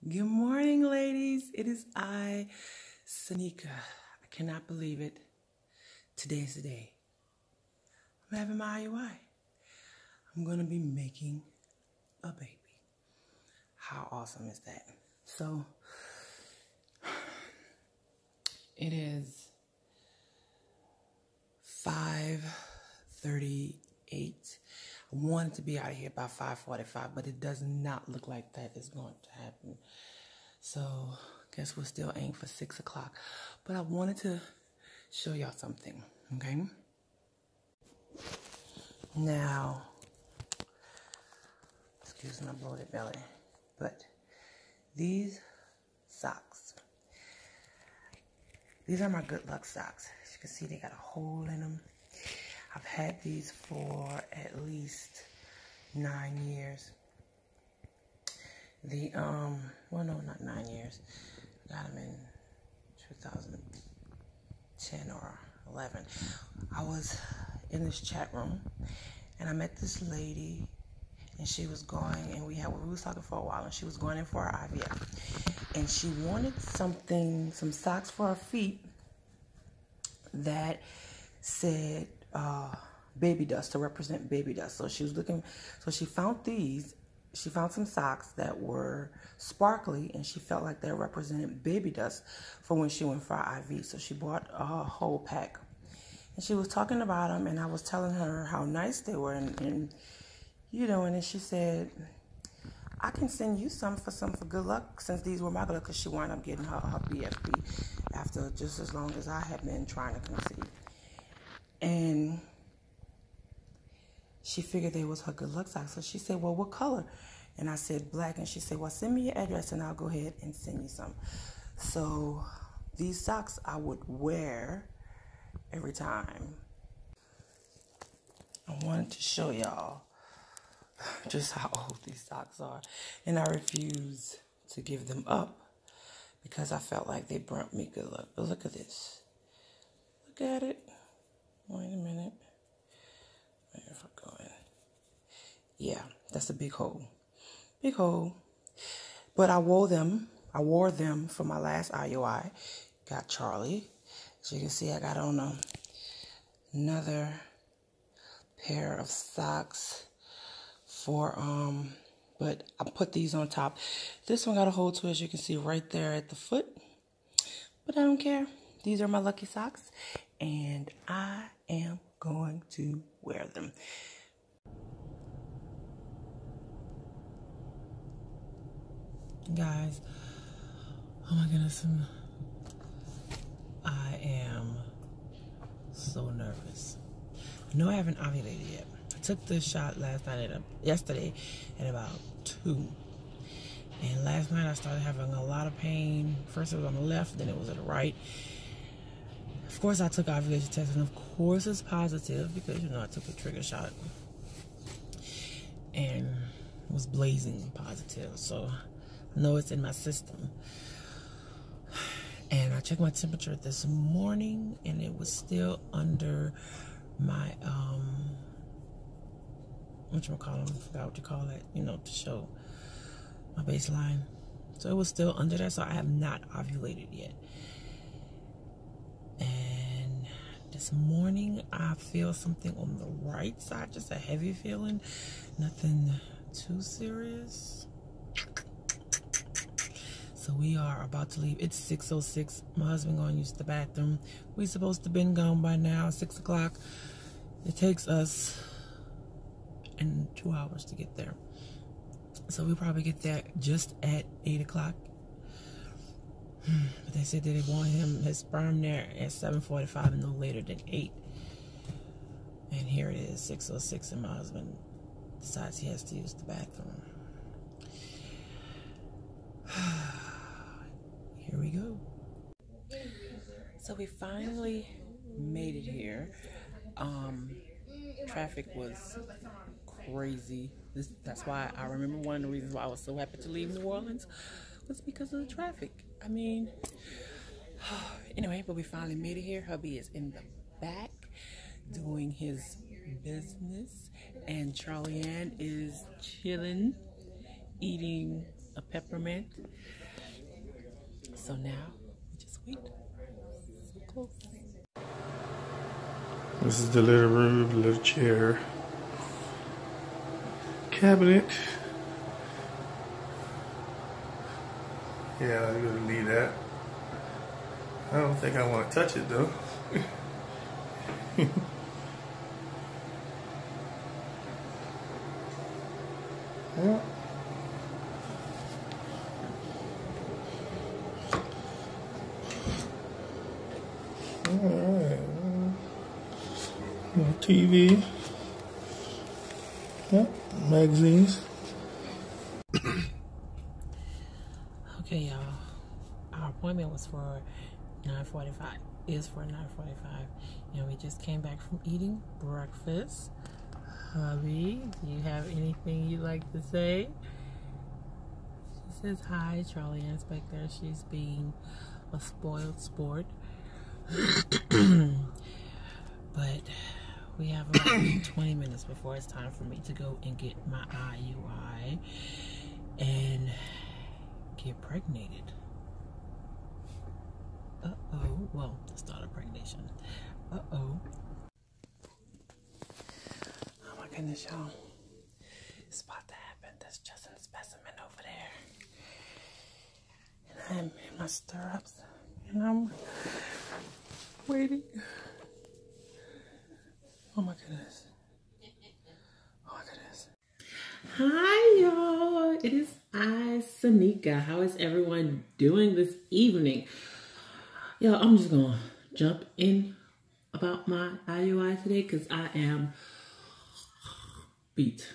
Good morning, ladies. It is I, Sanika. I cannot believe it. Today is the day. I'm having my IuI. I'm going to be making a baby. How awesome is that? So, it is 5:38. I wanted to be out of here by 5:45, but it does not look like that is going to happen. So, guess we'll still aim for 6 o'clock. But I wanted to show y'all something, okay? Now, excuse my bloated belly, but these socks, these are my good luck socks. As you can see, they got a hole in them. I've had these for at least 9 years. Well, no, not 9 years. Got them in 2010 or 11. I was in this chat room, and I met this lady, and she was going, and we was talking for a while, and she was going in for her IVF, and she wanted some socks for her feet that said baby dust, to represent baby dust. So she was looking, so she found these. She found some socks that were sparkly, and she felt like they represented baby dust for when she went for her IV. So she bought a whole pack, and she was talking about them, and I was telling her how nice they were, and you know, and then she said, I can send you some for good luck, since these were my good luck, because she wound up getting her BFP after just as long as I had been trying to conceive. And she figured they was her good luck socks. So she said, well, what color? And I said, black. And she said, well, send me your address and I'll go ahead and send you some. So these socks I would wear every time. I wanted to show y'all just how old these socks are. And I refuse to give them up because I felt like they brought me good luck. But look at this. Look at it. Wait a minute. Where if I'm going? Yeah, that's a big hole. Big hole. But I wore them for my last IuI. Got Charlie. As you can see, I got on another pair of socks for but I put these on top. This one got a hole to it, as you can see right there at the foot. But I don't care. These are my lucky socks, and I am going to wear them. Guys, oh my goodness, I am so nervous. I know I haven't ovulated yet. I took this shot yesterday at about 2. And last night I started having a lot of pain. First it was on the left, then it was at the right. Of course I took ovulation test, and of course it's positive because, you know, I took the trigger shot and was blazing positive. So I know it's in my system. And I checked my temperature this morning, and it was still under my whatchamacallit, I forgot what you call that, you know, to show my baseline. So it was still under there, so I have not ovulated yet. And this morning I feel something on the right side, just a heavy feeling, nothing too serious. So we are about to leave. It's 6:06. My husband going to use the bathroom. We supposed to been gone by now, 6 o'clock. It takes us 2 hours to get there. So we'll probably get there just at 8 o'clock. But they said that they want his sperm there at 7:45 and no later than 8. And here it is, 6:06, and my husband decides he has to use the bathroom. Here we go. So we finally made it here. Traffic was crazy. That's why I remember one of the reasons why I was so happy to leave New Orleans was because of the traffic. I mean, anyway, but we finally made it here. Hubby is in the back doing his business, and Charlie Ann is chilling, eating a peppermint. So now we just wait. So close. This is the little room, the little chair, cabinet. Yeah, I'm gonna leave that. I don't think I want to touch it though. Yeah. Alright. TV. Yep. Magazines. Okay, y'all. Our appointment was for 9:45. Is for 9:45. And we just came back from eating breakfast. Hubby, do you have anything you'd like to say? She says hi, Charlie Ann's back there. She's being a spoiled sport. But we have about 20 minutes before it's time for me to go and get my IuI and get pregnated. Uh-oh. Well, it's not a pregnation. Uh-oh. Oh my goodness, y'all. It's about to happen. That's just a specimen over there. And I'm in my stirrups. And I'm waiting. Oh my goodness. Oh my goodness. Hi, y'all. It is I, Sanika. How is everyone doing this evening? Yo, I'm just gonna jump in about my IuI today because I am beat.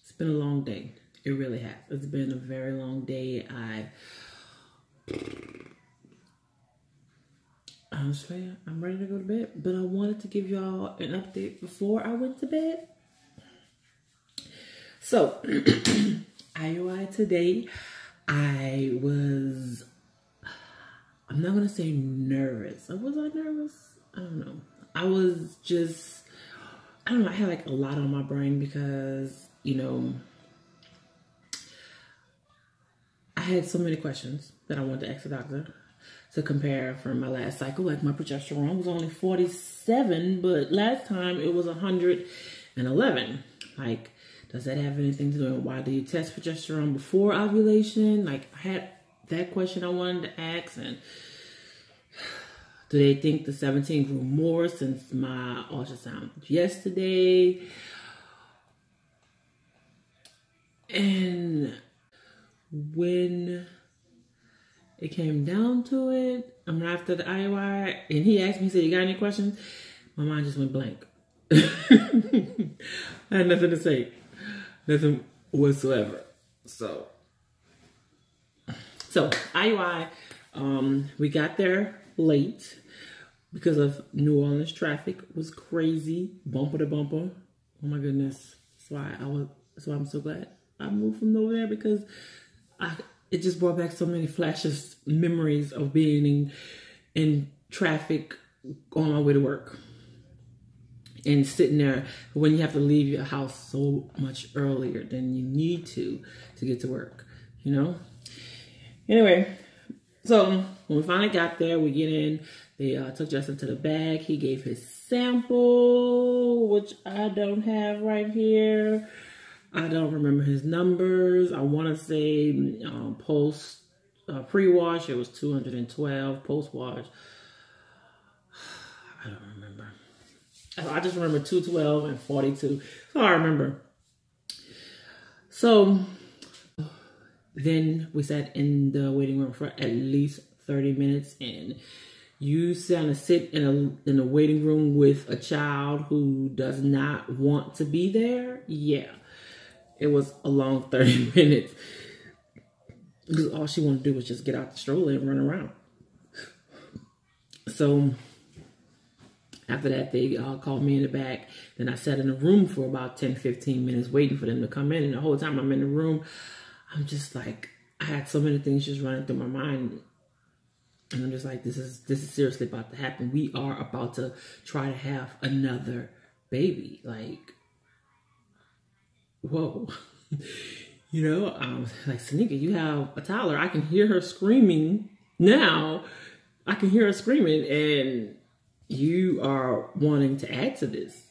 It's been a long day. It really has. It's been a very long day. Honestly, I'm ready to go to bed, but I wanted to give y'all an update before I went to bed. So, IuI today, I'm not going to say nervous. Was I nervous? I don't know. I don't know, I had like a lot on my brain because, you know, I had so many questions that I wanted to ask the doctor to compare from my last cycle. Like my progesterone was only 47, but last time it was 111. Like, does that have anything to do with why do you test progesterone before ovulation? Like, I had that question I wanted to ask. And do they think the 17 grew more since my ultrasound yesterday? And when it came down to it, after the IuI, and he asked me, he said, "You got any questions?" My mind just went blank. I had nothing to say. Nothing whatsoever. So IuI, we got there late because of New Orleans traffic was crazy, bumper to bumper. Oh my goodness. That's why I'm so glad I moved from over there, because it just brought back so many flashes, memories of being in traffic on my way to work. And sitting there when you have to leave your house so much earlier than you need to get to work, you know? Anyway, so when we finally got there, we get in. They took Justin to the bag. He gave his sample, which I don't have right here. I don't remember his numbers. I want to say pre-wash, it was 212. Post-wash, I don't remember. I just remember 212 and 42. So I remember. So then we sat in the waiting room for at least 30 minutes, and you sit in a waiting room with a child who does not want to be there. Yeah, it was a long 30 minutes because all she wanted to do was just get out the stroller and run around. So after that, they called me in the back. Then I sat in the room for about 10, 15 minutes waiting for them to come in. And the whole time I'm in the room, I'm just like, I had so many things just running through my mind. And I'm just like, this is seriously about to happen. We are about to try to have another baby. Like, whoa. You know, like, Sanika, you have a toddler. I can hear her screaming now. I can hear her screaming, and you are wanting to add to this.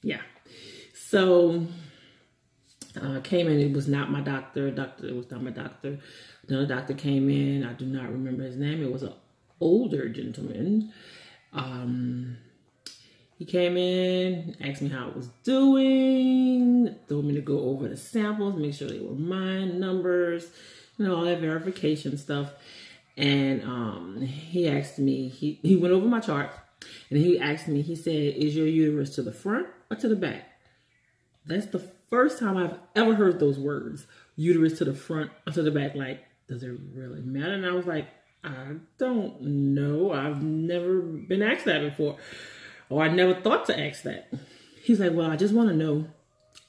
Yeah. So, came in. It was not my doctor. It was not my doctor. Another doctor came in. I do not remember his name. It was an older gentleman. He came in, asked me how I was doing, told me to go over the samples, make sure they were mine, numbers, you know, all that verification stuff. And he asked me, he went over my chart, and he asked me, he said, is your uterus to the front or to the back? That's the first time I've ever heard those words, uterus to the front or to the back. Like, does it really matter? And I was like, I don't know. I've never been asked that before. Or I never thought to ask that. He's like, well, I just want to know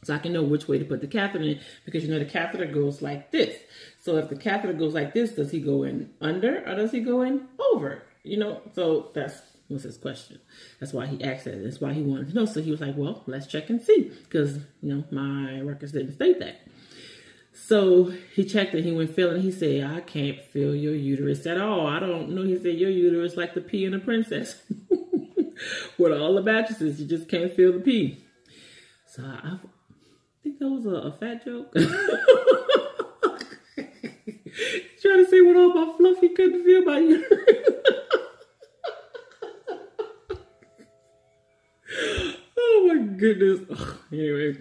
so I can know which way to put the catheter in, because, you know, the catheter goes like this. So if the catheter goes like this, does he go in under or does he go in over? You know, so that was his question. That's why he asked that. That's why he wanted to know. So he was like, well, let's check and see, because, you know, my records didn't state that. So he checked and he went feeling. He said, I can't feel your uterus at all. I don't know. He said, your uterus like the pee in a princess. With all the mattresses, you just can't feel the pee. So I think that was a fat joke. Trying to say with all my fluff, he couldn't feel my uterus. Oh my goodness. Anyway,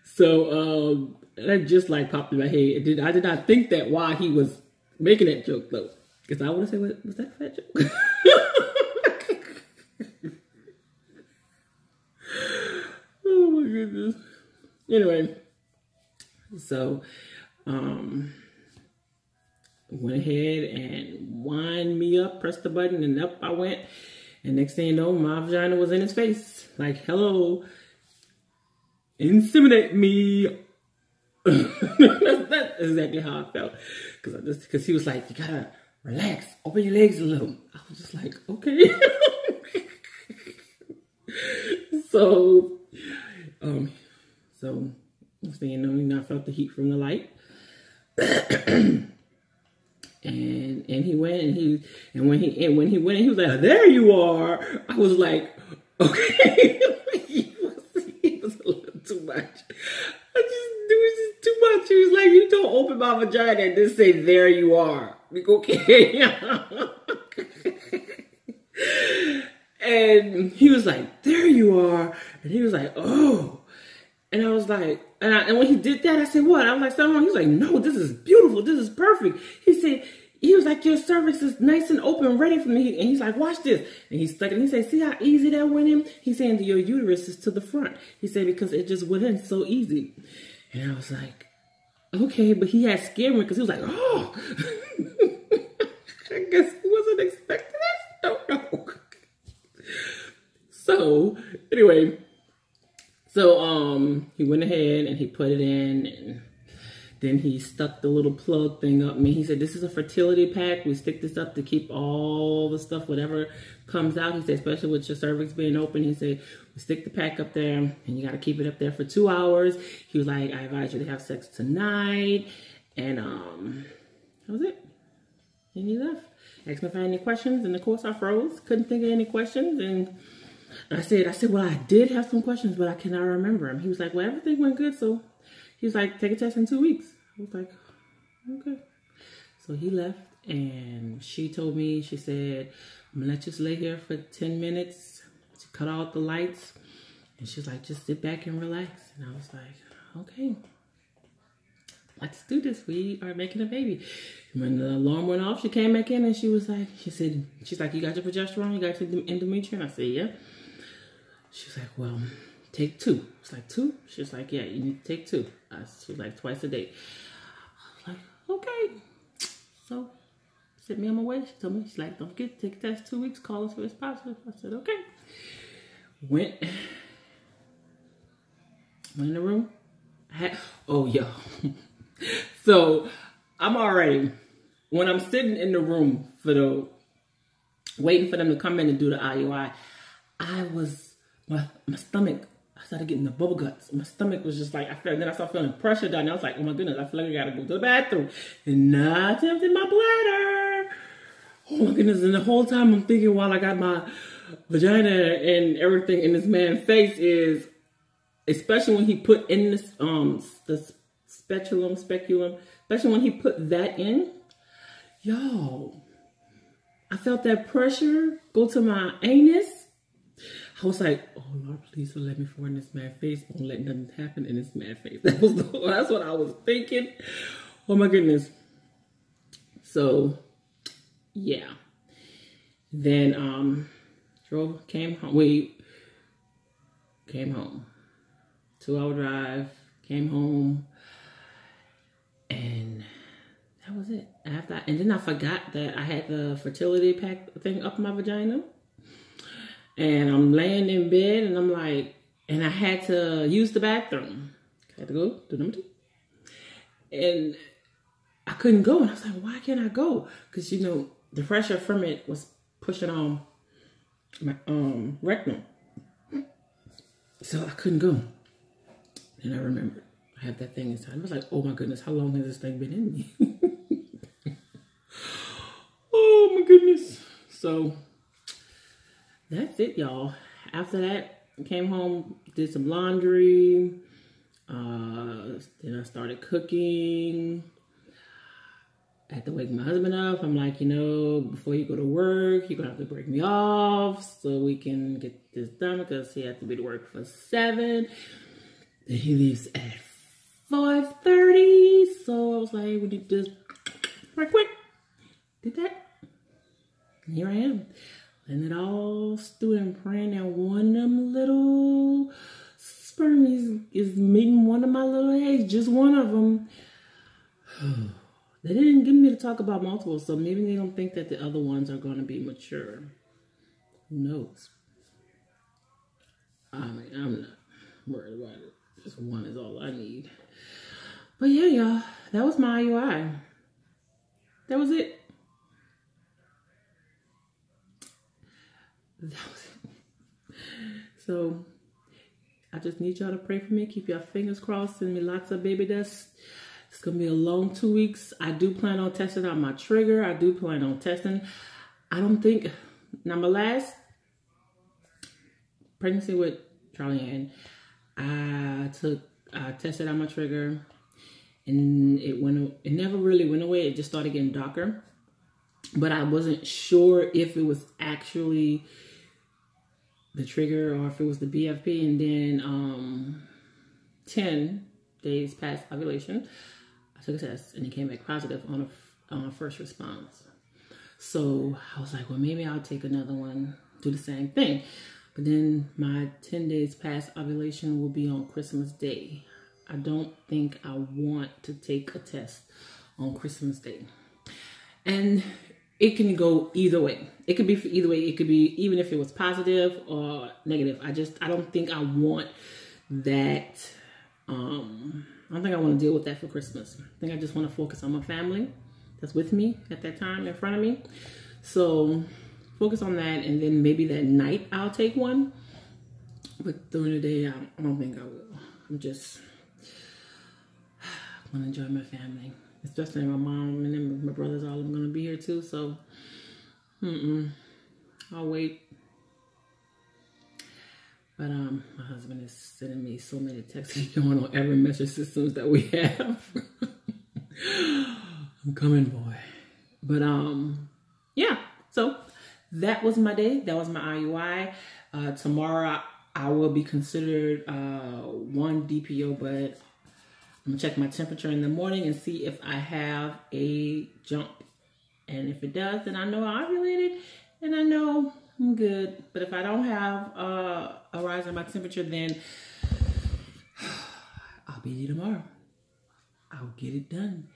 so that just like popped in my head. I did not think that while he was making that joke though, because I want to say, was that a fat joke? Oh my goodness. Anyway, so went ahead and wind me up, pressed the button, and up I went. And next thing you know, my vagina was in his face. Like, hello, inseminate me. That's exactly how I felt. Because he was like, you gotta relax, open your legs a little. I was just like, okay. So next thing you know, I felt the heat from the light. And he went and when he went, he was like, there you are. I was like, okay. It was a little too much. It was just too much. He was like, you don't open my vagina and just say, there you are. Like, okay. And he was like, there you are. And he was like, oh. And I was like, and when he did that, I said, what? I was like, something wrong? He was like, no, this is beautiful. This is perfect. He was like, your cervix is nice and open, ready for me. And he's like, watch this. And he stuck it. And he said, see how easy that went in? He's saying that your uterus is to the front. He said, because it just went in so easy. And I was like, okay. But he had scared me because he was like, oh. I guess he wasn't expecting that. I don't know. So, anyway. So, he went ahead and he put it in, and then he stuck the little plug thing up me. He said, this is a fertility pack. We stick this up to keep all the stuff, whatever comes out. He said, especially with your cervix being open, he said, we stick the pack up there and you got to keep it up there for 2 hours. He was like, I advise you to have sex tonight. And, that was it. And he left. Asked me if I had any questions. And of course I froze. Couldn't think of any questions. And I said, well, I did have some questions, but I cannot remember them. He was like, well, everything went good. So he was like, take a test in 2 weeks. I was like, okay. So he left, and she told me, she said, I'm going to let you lay here for 10 minutes. She cut out the lights, and she was like, just sit back and relax. And I was like, okay, let's do this. We are making a baby. And when the alarm went off, she came back in, and she was like, she's like, you got your progesterone? You got your endometrium? I said, yeah. She's like, well, take 2. It's like, 2? She's like, yeah, you need to take 2. She was like, twice a day. I was like, okay. So, sent me on my way. She told me, she's like, don't forget to take a test 2 weeks. Call us if it's positive. I said, okay. Went in the room. So, I'm already, when I'm sitting in the room waiting for them to come in and do the IuI, my stomach, I started getting the bubble guts. My stomach was just like, then I started feeling pressure down there. I was like, oh my goodness, I feel like I gotta go to the bathroom. And not empty my bladder. Oh my goodness. And the whole time I'm thinking while I got my vagina and everything in this man's face is, especially when he put in this, the speculum, especially when he put that in, yo, I felt that pressure go to my anus. I was like, oh Lord, please don't let me fall in this man's face. Don't let nothing happen in this man's face. That's what I was thinking. Oh my goodness. So, yeah. Then, came home. We came home. 2-hour drive. Came home. And that was it. And then I forgot that I had the fertility pack thing up my vagina. And I'm laying in bed and I'm like, and I had to use the bathroom. I had to go to number 2. And I couldn't go. And I was like, why can't I go? Because, you know, the pressure from it was pushing on my rectum. So I couldn't go. And I remembered I had that thing inside. I was like, oh my goodness, how long has this thing been in me? Oh my goodness. So that's it, y'all. After that, I came home, did some laundry. Then I started cooking. I had to wake my husband up. I'm like, you know, before you go to work, you're going to have to break me off so we can get this done because he had to be to work for 7. Then he leaves at 5:30. So I was like, we need to right quick. Did that. And here I am. And it all stew and praying that one of them little spermies is meeting one of my little eggs, just one of them. They didn't give me to talk about multiple, so maybe they don't think that the other ones are going to be mature. Who knows? I mean, I'm not worried about it. Just one is all I need. But yeah, y'all, that was my IuI. That was it. That was it. So I just need y'all to pray for me. Keep your fingers crossed. Send me lots of baby dust. It's going to be a long 2 weeks. I do plan on testing out my trigger. I do plan on testing. I don't think, now my last pregnancy with Charlie Ann, I tested out my trigger and it never really went away. It just started getting darker. But I wasn't sure if it was actually the trigger or if it was the BFP. And then 10 days past ovulation, I took a test and it came back positive on a first response. So I was like, well, maybe I'll take another one, do the same thing. But then my 10 days past ovulation will be on Christmas Day. I don't think I want to take a test on Christmas Day. And it can go either way. It could be for either way. It could be even if it was positive or negative. I don't think I want that. I don't think I want to deal with that for Christmas. I think I just want to focus on my family that's with me at that time in front of me. So focus on that, and then maybe that night I'll take one. But during the day, I don't think I will. I'm just want to enjoy my family, especially my mom and then my brothers. All I'm going to be here too. So, I'll wait. But my husband is sending me so many texts going on every message systems that we have. I'm coming, boy. But yeah. So that was my day. That was my IuI. Tomorrow I will be considered 1 DPO, but I'm gonna check my temperature in the morning and see if I have a jump. And if it does, then I know I ovulated and I know I'm good. But if I don't have a rise in my temperature, then I'll be here tomorrow. I'll get it done.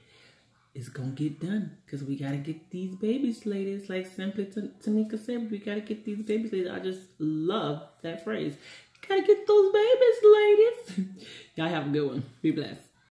It's gonna get done because we gotta get these babies, ladies. Like simply Tamika said, we gotta get these babies, ladies. I just love that phrase. Gotta get those babies, ladies. Y'all have a good one. Be blessed.